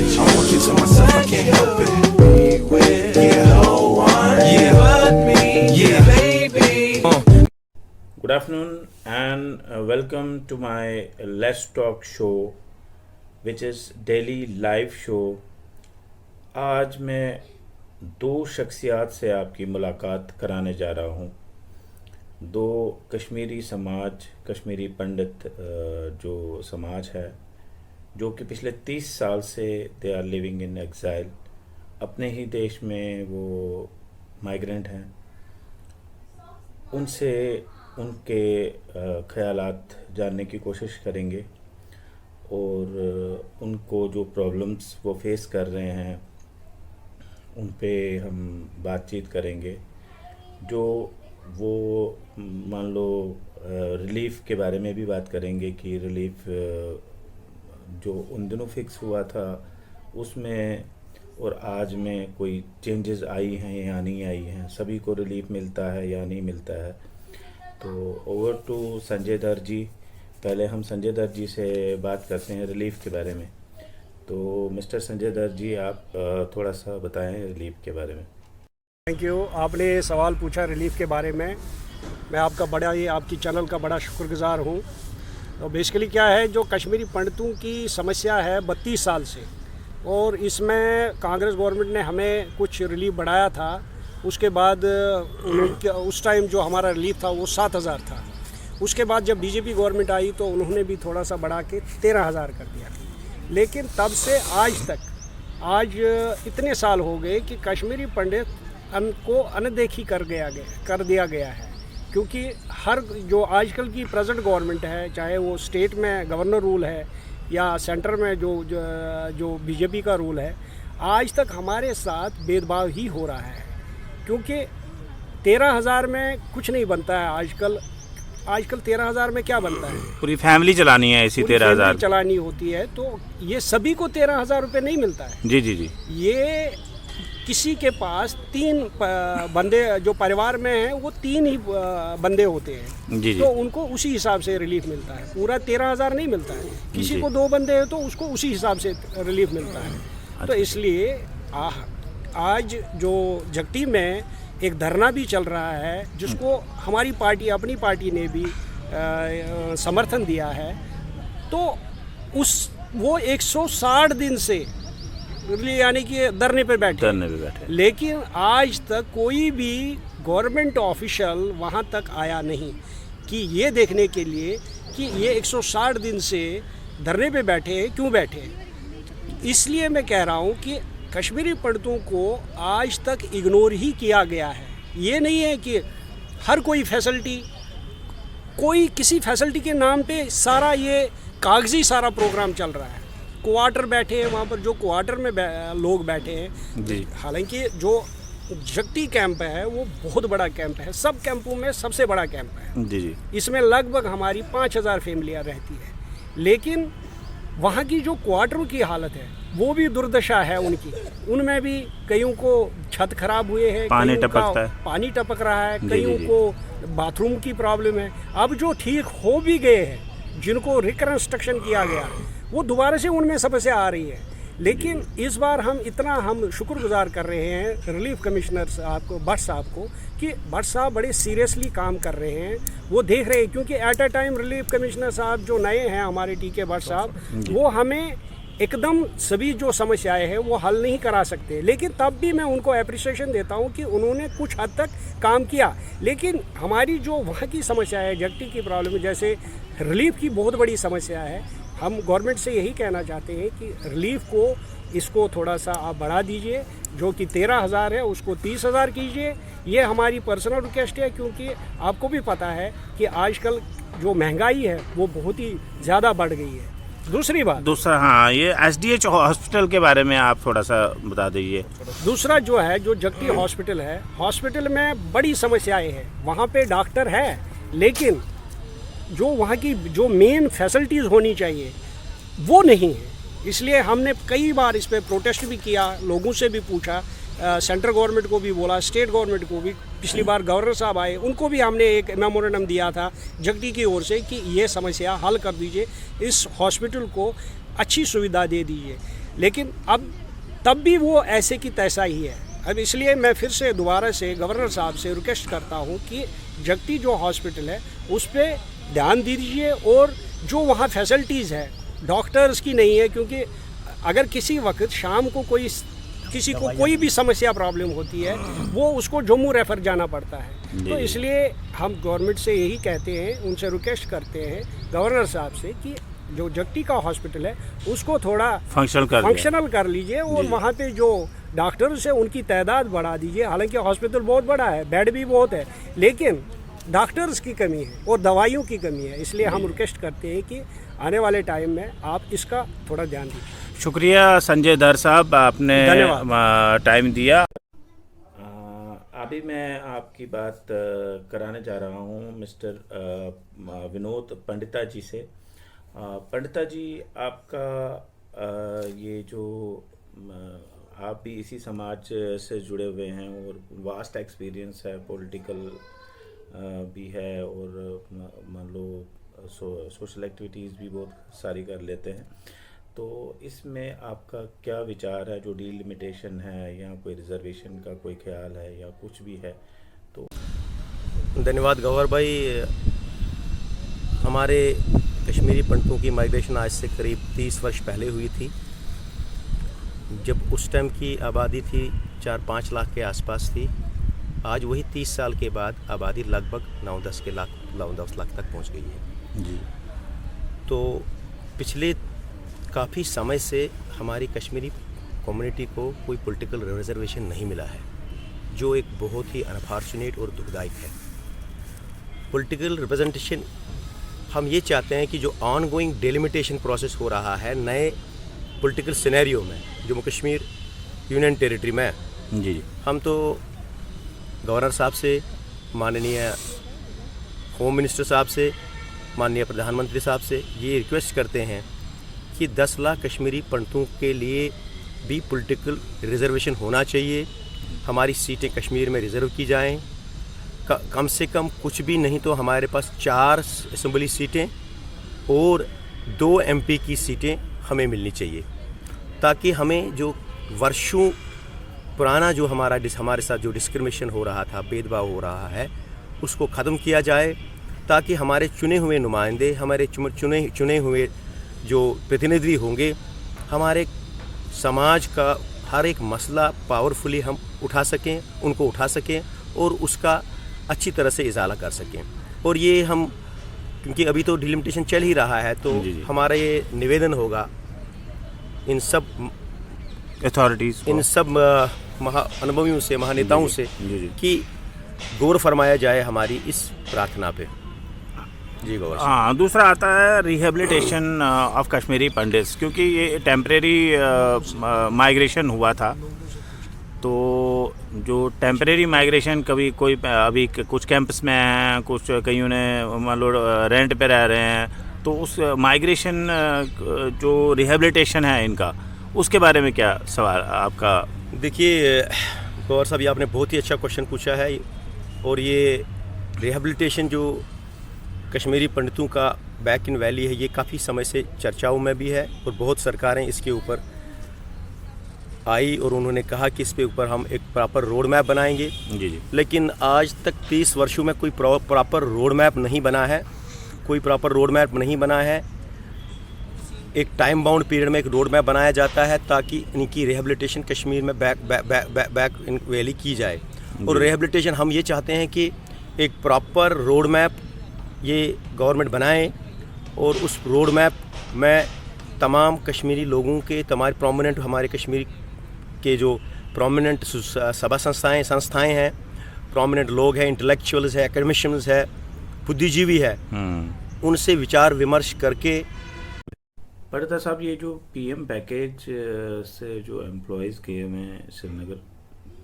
I want you to myself, I can't help it. Beware, yeah, no one, yeah, but me, yeah, baby. Good afternoon and welcome to my Let's Talk show, which is daily live show. आज मैं दो शख्सियात से आपकी मुलाकात कराने जा रहा हूँ। दो कश्मीरी समाज, कश्मीरी पंडित जो समाज है, जो कि पिछले 30 साल से they are living in exile, अपने ही देश में वो माइग्रेंट हैं। उनसे उनके ख़यालात जानने की कोशिश करेंगे और उनको जो प्रॉब्लम्स वो फेस कर रहे हैं उन पे हम बातचीत करेंगे। जो वो मान लो रिलीफ़ के बारे में भी बात करेंगे कि रिलीफ़ जो उन दिनों फ़िक्स हुआ था उसमें और आज में कोई चेंजेस आई हैं या नहीं आई हैं, सभी को रिलीफ़ मिलता है या नहीं मिलता है। तो ओवर टू संजय दत्त जी। पहले हम संजय दत्त जी से बात करते हैं रिलीफ़ के बारे में। तो मिस्टर संजय दत्त जी, आप थोड़ा सा बताएं रिलीफ़ के बारे में। Thank you. आपने सवाल पूछा रिलीफ़ के बारे में। मैं आपकी चैनल का बड़ा शुक्रगुजार हूँ। तो बेसिकली क्या है, जो कश्मीरी पंडितों की समस्या है 32 साल से, और इसमें कांग्रेस गवर्नमेंट ने हमें कुछ रिलीफ बढ़ाया था। उसके बाद उस टाइम जो हमारा रिलीफ था वो 7,000 था। उसके बाद जब बीजेपी गवर्नमेंट आई तो उन्होंने भी थोड़ा सा बढ़ा के 13,000 कर दिया। लेकिन तब से आज इतने साल हो गए कि कश्मीरी पंडित को अनदेखी कर दिया गया है। क्योंकि हर जो आजकल की प्रेजेंट गवर्नमेंट है, चाहे वो स्टेट में गवर्नर रूल है या सेंटर में जो बीजेपी का रूल है, आज तक हमारे साथ भेदभाव ही हो रहा है। क्योंकि 13,000 में कुछ नहीं बनता है। आजकल 13,000 में क्या बनता है? पूरी फैमिली चलानी है, इसी 13,000 चलानी होती है। तो ये सभी को 13,000 रुपये नहीं मिलता है। जी। ये किसी के पास 3 बंदे जो परिवार में हैं वो 3 ही बंदे होते हैं। जी। तो उनको उसी हिसाब से रिलीफ मिलता है। पूरा 13,000 नहीं मिलता है। किसी को 2 बंदे हैं तो उसको उसी हिसाब से रिलीफ मिलता है। तो इसलिए आज जो जगती में एक धरना भी चल रहा है, जिसको हमारी पार्टी, अपनी पार्टी ने भी समर्थन दिया है। तो वो 160 दिन से यानी कि धरने पे बैठे। लेकिन आज तक कोई भी गवर्नमेंट ऑफिशियल वहाँ तक आया नहीं कि ये देखने के लिए कि ये 160 दिन से धरने पे बैठे हैं, क्यों बैठे हैं। इसलिए मैं कह रहा हूँ कि कश्मीरी पंडितों को आज तक इग्नोर ही किया गया है। ये नहीं है कि हर कोई फैसिलिटी, कोई किसी फैसिलिटी के नाम पे सारा ये कागजी सारा प्रोग्राम चल रहा है। क्वार्टर बैठे हैं वहाँ पर, जो क्वार्टर में लोग बैठे हैं जी। हालांकि जो जगती कैंप है वो बहुत बड़ा कैंप है, सब कैंपों में सबसे बड़ा कैंप है जी। इसमें लगभग हमारी 5,000 फैमिलियाँ रहती है। लेकिन वहाँ की जो क्वार्टरों की हालत है वो भी दुर्दशा है उनकी। उनमें भी कईयों को छत खराब हुए हैं, पानी टपक रहा है, कईयों को बाथरूम की प्रॉब्लम है। अब जो ठीक हो भी गए हैं, जिनको रिकंस्ट्रक्शन किया गया, वो दोबारा से उनमें समस्या आ रही है। लेकिन इस बार हम शुक्रगुजार कर रहे हैं रिलीफ कमिश्नर साहब को, भट्ट साहब को, कि भट्ट साहब बड़े सीरियसली काम कर रहे हैं। वो देख रहे हैं, क्योंकि at a time relief commissioner साहब जो नए हैं हमारे टीके भट्ट साहब, वो हमें एकदम सभी जो समस्याएं हैं वो हल नहीं करा सकते। लेकिन तब भी मैं उनको अप्रिसिएशन देता हूं कि उन्होंने कुछ हद तक काम किया। लेकिन हमारी जो वहाँ की समस्या है, जगती की प्रॉब्लम, जैसे रिलीफ की बहुत बड़ी समस्या है। हम गवर्नमेंट से यही कहना चाहते हैं कि रिलीफ को इसको थोड़ा सा आप बढ़ा दीजिए। जो कि 13,000 है उसको 30,000 कीजिए। ये हमारी पर्सनल रिक्वेस्ट है, क्योंकि आपको भी पता है कि आजकल जो महंगाई है वो बहुत ही ज़्यादा बढ़ गई है। दूसरा हाँ, ये SDH हॉस्पिटल के बारे में आप थोड़ा सा बता दीजिए। दूसरा जो है, जो जगती हॉस्पिटल है, हॉस्पिटल में बड़ी समस्याएं हैं। वहाँ पे डॉक्टर है, लेकिन जो वहाँ की जो मेन फैसिलिटीज़ होनी चाहिए वो नहीं है। इसलिए हमने कई बार इस पर प्रोटेस्ट भी किया, लोगों से भी पूछा, सेंट्रल गवर्नमेंट को भी बोला, स्टेट गवर्नमेंट को भी। पिछली बार गवर्नर साहब आए, उनको भी हमने एक मेमोरेंडम दिया था जगती की ओर से कि ये समस्या हल कर दीजिए, इस हॉस्पिटल को अच्छी सुविधा दे दीजिए। लेकिन अब तब भी वो ऐसे की तैसा ही है। अब इसलिए मैं फिर से दोबारा से गवर्नर साहब से रिक्वेस्ट करता हूँ कि जगती जो हॉस्पिटल है उस पर ध्यान दीजिए, और जो वहाँ फैसिलिटीज़ है डॉक्टर्स की नहीं है, क्योंकि अगर किसी वक्त शाम को किसी को कोई भी समस्या प्रॉब्लम होती है वो उसको जम्मू रेफ़र जाना पड़ता है। तो इसलिए हम गवर्नमेंट से यही कहते हैं, उनसे रिक्वेस्ट करते हैं गवर्नर साहब से कि जो जगती का हॉस्पिटल है उसको थोड़ा फंक्शनल कर लीजिए, और वहाँ पे जो डॉक्टर्स है उनकी तादाद बढ़ा दीजिए। हालांकि हॉस्पिटल बहुत बड़ा है, बेड भी बहुत है, लेकिन डॉक्टर्स की कमी है और दवाइयों की कमी है। इसलिए हम रिक्वेस्ट करते हैं कि आने वाले टाइम में आप इसका थोड़ा ध्यान दीजिए। शुक्रिया संजय धर साहब, आपने टाइम दिया। अभी मैं आपकी बात कराने जा रहा हूँ मिस्टर विनोद पंडिता जी से। पंडिता जी, आपका ये जो आप भी इसी समाज से जुड़े हुए हैं और वास्ट एक्सपीरियंस है, पॉलिटिकल भी है, और मान लो सोशल एक्टिविटीज़ भी बहुत सारी कर लेते हैं। तो इसमें आपका क्या विचार है? जो डिलिमिटेशन है या कोई रिजर्वेशन का कोई ख्याल है या कुछ भी है तो? धन्यवाद गौहर भाई। हमारे कश्मीरी पंडितों की माइग्रेशन आज से करीब 30 वर्ष पहले हुई थी, जब उस टाइम की आबादी थी 4-5 लाख के आसपास थी। आज वही 30 साल के बाद आबादी लगभग 9-10 लाख तक पहुंच गई है जी। तो पिछले काफ़ी समय से हमारी कश्मीरी कम्युनिटी को कोई पॉलिटिकल रिजर्वेशन नहीं मिला है, जो एक बहुत ही अनफॉर्चुनेट और दुखदायक है। पॉलिटिकल रिप्रेजेंटेशन हम ये चाहते हैं कि जो ऑनगोइंग डेलिमिटेशन प्रोसेस हो रहा है नए पॉलिटिकल सिनेरियो में जम्मू कश्मीर यूनियन टेरिटरी में, जी, हम तो गवर्नर साहब से, माननीय होम मिनिस्टर साहब से, माननीय प्रधानमंत्री साहब से ये रिक्वेस्ट करते हैं कि 10 लाख कश्मीरी पंडितों के लिए भी पॉलिटिकल रिजर्वेशन होना चाहिए। हमारी सीटें कश्मीर में रिज़र्व की जाएं, कम से कम कुछ भी नहीं तो हमारे पास 4 असेंबली सीटें और 2 MP की सीटें हमें मिलनी चाहिए, ताकि हमें जो वर्षों पुराना जो हमारे साथ जो डिस्क्रिमिनेशन हो रहा था, भेदभाव हो रहा है, उसको ख़त्म किया जाए, ताकि हमारे चुने हुए नुमाइंदे, हमारे चुने हुए जो प्रतिनिधि होंगे, हमारे समाज का हर एक मसला पावरफुली हम उठा सकें, उनको उठा सकें और उसका अच्छी तरह से इजाला कर सकें। और ये हम, क्योंकि अभी तो डिलिमिटेशन चल ही रहा है, तो हमारा ये निवेदन होगा इन सब अथॉरिटीज़, इन सब अनुभवियों से, महानेताओं से कि गौर फरमाया जाए हमारी इस प्रार्थना पे। जी गौर। हाँ, दूसरा आता है रिहेबिलिटेशन ऑफ कश्मीरी पंडित्स, क्योंकि ये टेम्परेरी माइग्रेशन हुआ था। तो जो टेम्परेरी माइग्रेशन, कभी कोई अभी कुछ कैंप्स में हैं, कुछ कईयों ने मान लो रेंट पे रह रहे हैं, तो उस माइग्रेशन जो रिहेबिलिटेशन है इनका, उसके बारे में क्या सवाल आपका? देखिए गौर साहब, ये आपने बहुत ही अच्छा क्वेश्चन पूछा है। और ये रिहेबिलिटेशन जो कश्मीरी पंडितों का बैक इन वैली है, ये काफ़ी समय से चर्चाओं में भी है और बहुत सरकारें इसके ऊपर आई और उन्होंने कहा कि इस पे ऊपर हम एक प्रॉपर रोड मैप बनाएंगे। जी। लेकिन आज तक 30 वर्षों में कोई प्रॉपर रोड मैप नहीं बना है, एक टाइम बाउंड पीरियड में एक रोड मैप बनाया जाता है ताकि इनकी रिहेबिलिटेशन कश्मीर में बैक इन वैली की जाए। और रिहेबिलिटेशन हम ये चाहते हैं कि एक प्रॉपर रोड मैप ये गवर्नमेंट बनाए और उस रोड मैप में तमाम कश्मीरी लोगों के, हमारे कश्मीर के जो प्रोमिनेंट सभा संस्थाएं हैं, प्रोमिनेंट लोग हैं, इंटेलेक्चुअल्स है, एकेडमिशियंस है, बुद्धिजीवी है, उनसे विचार विमर्श करके। पंडिता साहब, ये जो PM पैकेज से जो एम्प्लॉयज़ गए हुए हैं श्रीनगर,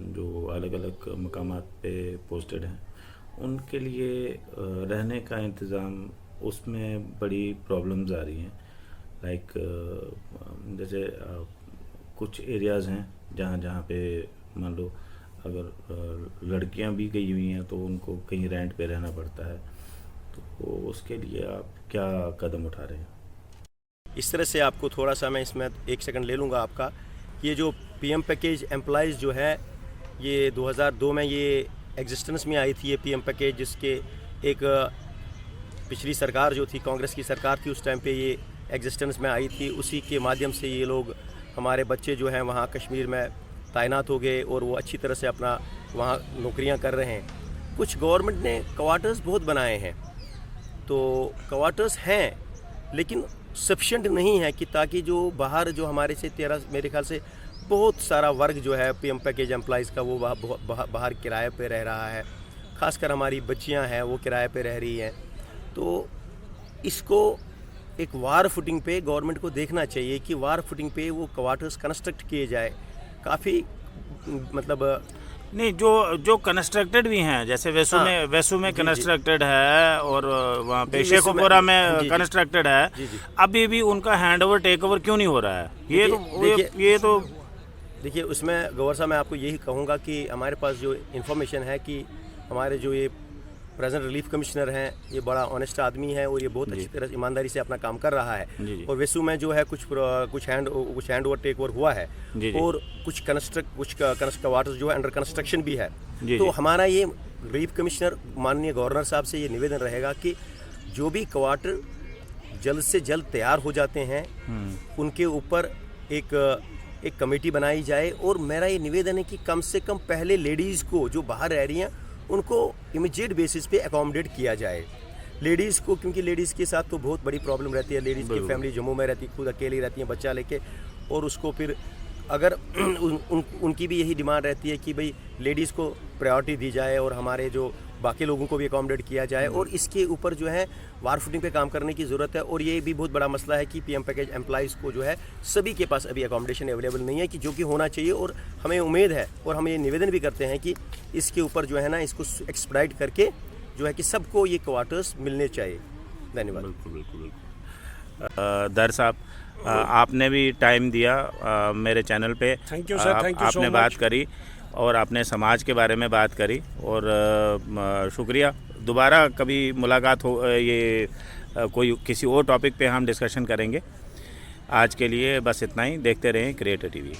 जो अलग अलग मकामात पे पोस्टेड हैं, उनके लिए रहने का इंतज़ाम, उसमें बड़ी प्रॉब्लम्स आ रही हैं। लाइक जैसे कुछ एरियाज़ हैं जहाँ पे मान लो अगर लड़कियां भी गई हुई हैं तो उनको कहीं रेंट पे रहना पड़ता है, तो उसके लिए आप क्या कदम उठा रहे हैं? इस तरह से आपको थोड़ा सा मैं इसमें 1 सेकंड ले लूँगा आपका। ये जो पीएम पैकेज एम्प्लॉइज़ जो है ये 2002 में ये एग्जिस्टेंस में आई थी, ये पीएम पैकेज, जिसके एक पिछली सरकार जो थी, कांग्रेस की सरकार थी, उस टाइम पे ये एग्जिस्टेंस में आई थी। उसी के माध्यम से ये लोग, हमारे बच्चे जो हैं वहाँ कश्मीर में तैनात हो गए और वो अच्छी तरह से अपना वहाँ नौकरियाँ कर रहे हैं। कुछ गवर्नमेंट ने क्वार्टर्स बहुत बनाए हैं, तो क्वार्टर्स हैं लेकिन सफिशेंट नहीं है कि ताकि जो बाहर जो हमारे से 13 मेरे ख्याल से बहुत सारा वर्ग जो है पीएम पैकेज एम्प्लॉइज़ का वो बाहर किराए पे रह रहा है। खासकर हमारी बच्चियां हैं वो किराए पे रह रही हैं। तो इसको एक वार फुटिंग पे गवर्नमेंट को देखना चाहिए कि वार फुटिंग पे वो क्वार्टर्स कंस्ट्रक्ट किए जाए। काफ़ी मतलब नहीं, जो कंस्ट्रक्टेड भी हैं, जैसे वेसू में कंस्ट्रक्टेड है और वहाँ पे शेखोपुरा में कंस्ट्रक्टेड है, अभी भी उनका हैंड ओवर टेक ओवर क्यों नहीं हो रहा है? ये तो देखिए उसमें गौर साहब मैं आपको यही कहूँगा कि हमारे पास जो इन्फॉर्मेशन है कि हमारे जो ये प्रेजेंट रिलीफ कमिश्नर हैं, ये बड़ा ऑनेस्ट आदमी है और ये बहुत अच्छी तरह ईमानदारी से अपना काम कर रहा है। और वेसू में जो है कुछ हैंड ओवर टेक ओवर हुआ है और कुछ क्वार्टर्स जो है अंडर कंस्ट्रक्शन भी है। तो हमारा ये रिलीफ कमिश्नर माननीय गवर्नर साहब से ये निवेदन रहेगा कि जो भी क्वार्टर जल्द से जल्द तैयार हो जाते हैं उनके ऊपर एक कमेटी बनाई जाए। और मेरा ये निवेदन है कि कम से कम पहले लेडीज़ को जो बाहर रह रही हैं उनको इमीडिएट बेसिस पे अकोमोडेट किया जाए लेडीज़ को, क्योंकि लेडीज़ के साथ तो बहुत बड़ी प्रॉब्लम रहती है। लेडीज़ की फैमिली जम्मू में रहती है, खुद अकेली रहती है बच्चा लेके, और उसको फिर अगर उनकी भी यही डिमांड रहती है कि भाई लेडीज़ को प्रायोरिटी दी जाए और हमारे जो बाकी लोगों को भी अकोमोडेट किया जाए। और इसके ऊपर जो है वार फुटिंग पे काम करने की ज़रूरत है। और ये भी बहुत बड़ा मसला है कि पीएम पैकेज एम्प्लॉइज़ को जो है सभी के पास अभी अकोमोडेशन अवेलेबल नहीं है, कि जो कि होना चाहिए। और हमें उम्मीद है और हम ये निवेदन भी करते हैं कि इसके ऊपर जो है ना इसको एक्सपेडाइट करके जो है कि सबको ये क्वार्टर्स मिलने चाहिए। धन्यवाद। बिल्कुल। दर साहब, आपने भी टाइम दिया मेरे चैनल पे। Thank you sir, thank you so आपने मच। बात करी और आपने समाज के बारे में बात करी, और शुक्रिया। दोबारा कभी मुलाकात हो, ये कोई किसी और टॉपिक पे हम डिस्कशन करेंगे। आज के लिए बस इतना ही। देखते रहें क्रिएटर टीवी।